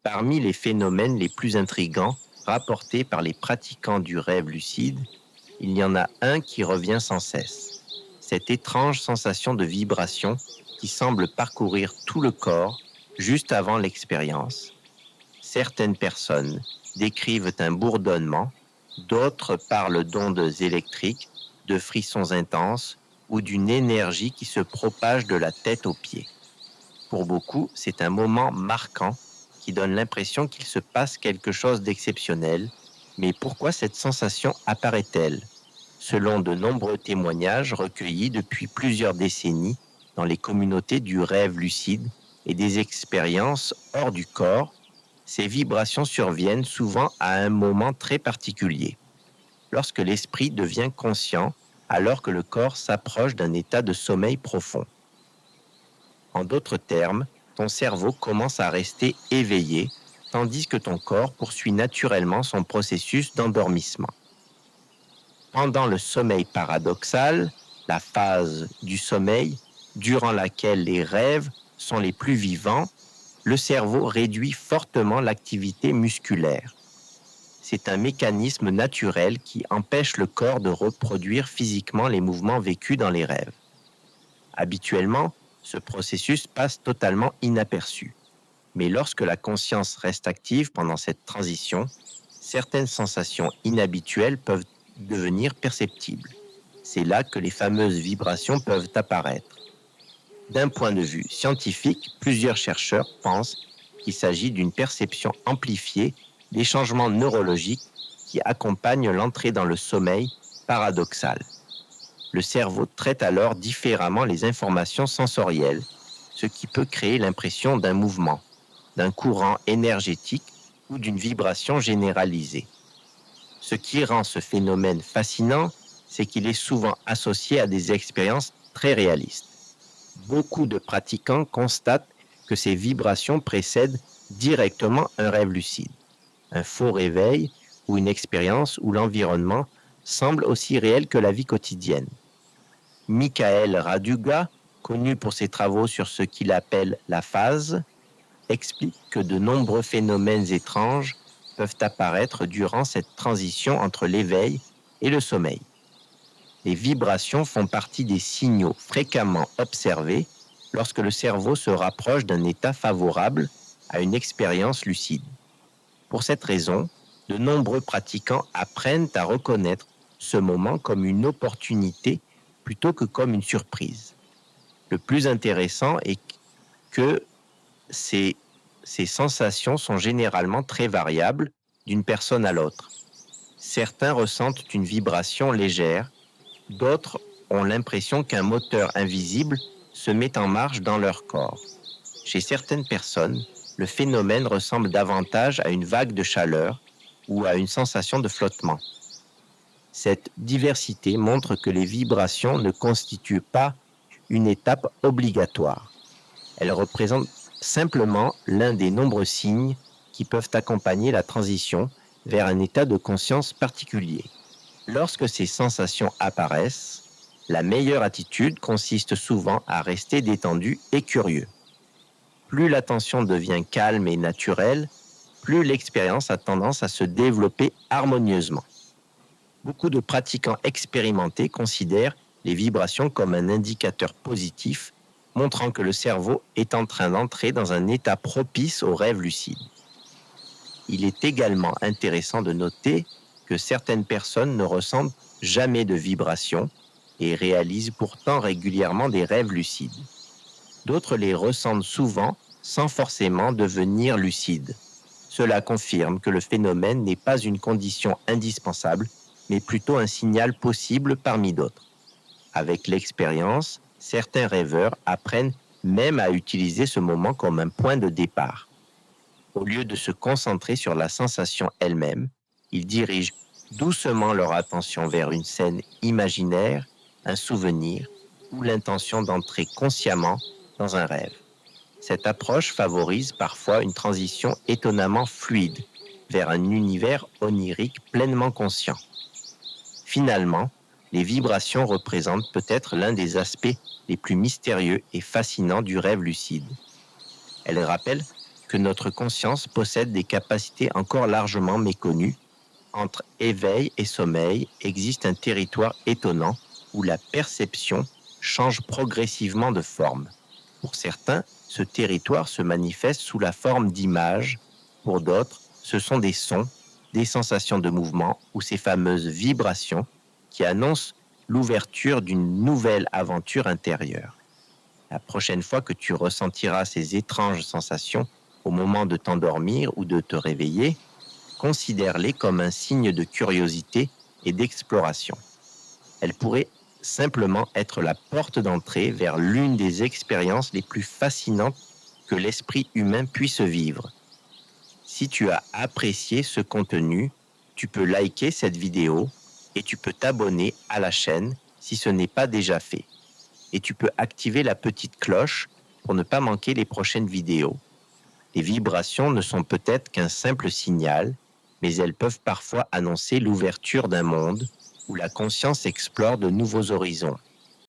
Parmi les phénomènes les plus intrigants rapportés par les pratiquants du rêve lucide, il y en a un qui revient sans cesse. Cette étrange sensation de vibration qui semble parcourir tout le corps juste avant l'expérience. Certaines personnes décrivent un bourdonnement, d'autres parlent d'ondes électriques, de frissons intenses ou d'une énergie qui se propage de la tête aux pieds. Pour beaucoup, c'est un moment marquant qui donne l'impression qu'il se passe quelque chose d'exceptionnel. Mais pourquoi cette sensation apparaît-elle? Selon de nombreux témoignages recueillis depuis plusieurs décennies dans les communautés du rêve lucide et des expériences hors du corps, ces vibrations surviennent souvent à un moment très particulier, lorsque l'esprit devient conscient alors que le corps s'approche d'un état de sommeil profond. En d'autres termes, ton cerveau commence à rester éveillé, tandis que ton corps poursuit naturellement son processus d'endormissement. Pendant le sommeil paradoxal, la phase du sommeil durant laquelle les rêves sont les plus vivants, le cerveau réduit fortement l'activité musculaire. C'est un mécanisme naturel qui empêche le corps de reproduire physiquement les mouvements vécus dans les rêves. Habituellement, ce processus passe totalement inaperçu. Mais lorsque la conscience reste active pendant cette transition, certaines sensations inhabituelles peuvent devenir perceptibles. C'est là que les fameuses vibrations peuvent apparaître. D'un point de vue scientifique, plusieurs chercheurs pensent qu'il s'agit d'une perception amplifiée des changements neurologiques qui accompagnent l'entrée dans le sommeil paradoxal. Le cerveau traite alors différemment les informations sensorielles, ce qui peut créer l'impression d'un mouvement, d'un courant énergétique ou d'une vibration généralisée. Ce qui rend ce phénomène fascinant, c'est qu'il est souvent associé à des expériences très réalistes. Beaucoup de pratiquants constatent que ces vibrations précèdent directement un rêve lucide, un faux réveil ou une expérience où l'environnement semble aussi réel que la vie quotidienne. Michael Raduga, connu pour ses travaux sur ce qu'il appelle la phase, explique que de nombreux phénomènes étranges peuvent apparaître durant cette transition entre l'éveil et le sommeil. Les vibrations font partie des signaux fréquemment observés lorsque le cerveau se rapproche d'un état favorable à une expérience lucide. Pour cette raison, de nombreux pratiquants apprennent à reconnaître ce moment comme une opportunité plutôt que comme une surprise. Le plus intéressant est que ces sensations sont généralement très variables d'une personne à l'autre. Certains ressentent une vibration légère, d'autres ont l'impression qu'un moteur invisible se met en marche dans leur corps. Chez certaines personnes, le phénomène ressemble davantage à une vague de chaleur ou à une sensation de flottement. Cette diversité montre que les vibrations ne constituent pas une étape obligatoire. Elles représentent simplement l'un des nombreux signes qui peuvent accompagner la transition vers un état de conscience particulier. Lorsque ces sensations apparaissent, la meilleure attitude consiste souvent à rester détendu et curieux. Plus l'attention devient calme et naturelle, plus l'expérience a tendance à se développer harmonieusement. Beaucoup de pratiquants expérimentés considèrent les vibrations comme un indicateur positif, montrant que le cerveau est en train d'entrer dans un état propice au rêve lucide. Il est également intéressant de noter que certaines personnes ne ressentent jamais de vibrations et réalisent pourtant régulièrement des rêves lucides. D'autres les ressentent souvent sans forcément devenir lucides. Cela confirme que le phénomène n'est pas une condition indispensable, mais plutôt un signal possible parmi d'autres. Avec l'expérience, certains rêveurs apprennent même à utiliser ce moment comme un point de départ. Au lieu de se concentrer sur la sensation elle-même, ils dirigent doucement leur attention vers une scène imaginaire, un souvenir ou l'intention d'entrer consciemment dans un rêve. Cette approche favorise parfois une transition étonnamment fluide vers un univers onirique pleinement conscient. Finalement, les vibrations représentent peut-être l'un des aspects les plus mystérieux et fascinants du rêve lucide. Elles rappellent que notre conscience possède des capacités encore largement méconnues. Entre éveil et sommeil existe un territoire étonnant où la perception change progressivement de forme. Pour certains, ce territoire se manifeste sous la forme d'images. Pour d'autres, ce sont des sons, des sensations de mouvement ou ces fameuses vibrations qui annoncent l'ouverture d'une nouvelle aventure intérieure. La prochaine fois que tu ressentiras ces étranges sensations au moment de t'endormir ou de te réveiller, considère-les comme un signe de curiosité et d'exploration. Elles pourraient simplement être la porte d'entrée vers l'une des expériences les plus fascinantes que l'esprit humain puisse vivre. Si tu as apprécié ce contenu, tu peux liker cette vidéo et tu peux t'abonner à la chaîne si ce n'est pas déjà fait. Et tu peux activer la petite cloche pour ne pas manquer les prochaines vidéos. Les vibrations ne sont peut-être qu'un simple signal, mais elles peuvent parfois annoncer l'ouverture d'un monde où la conscience explore de nouveaux horizons.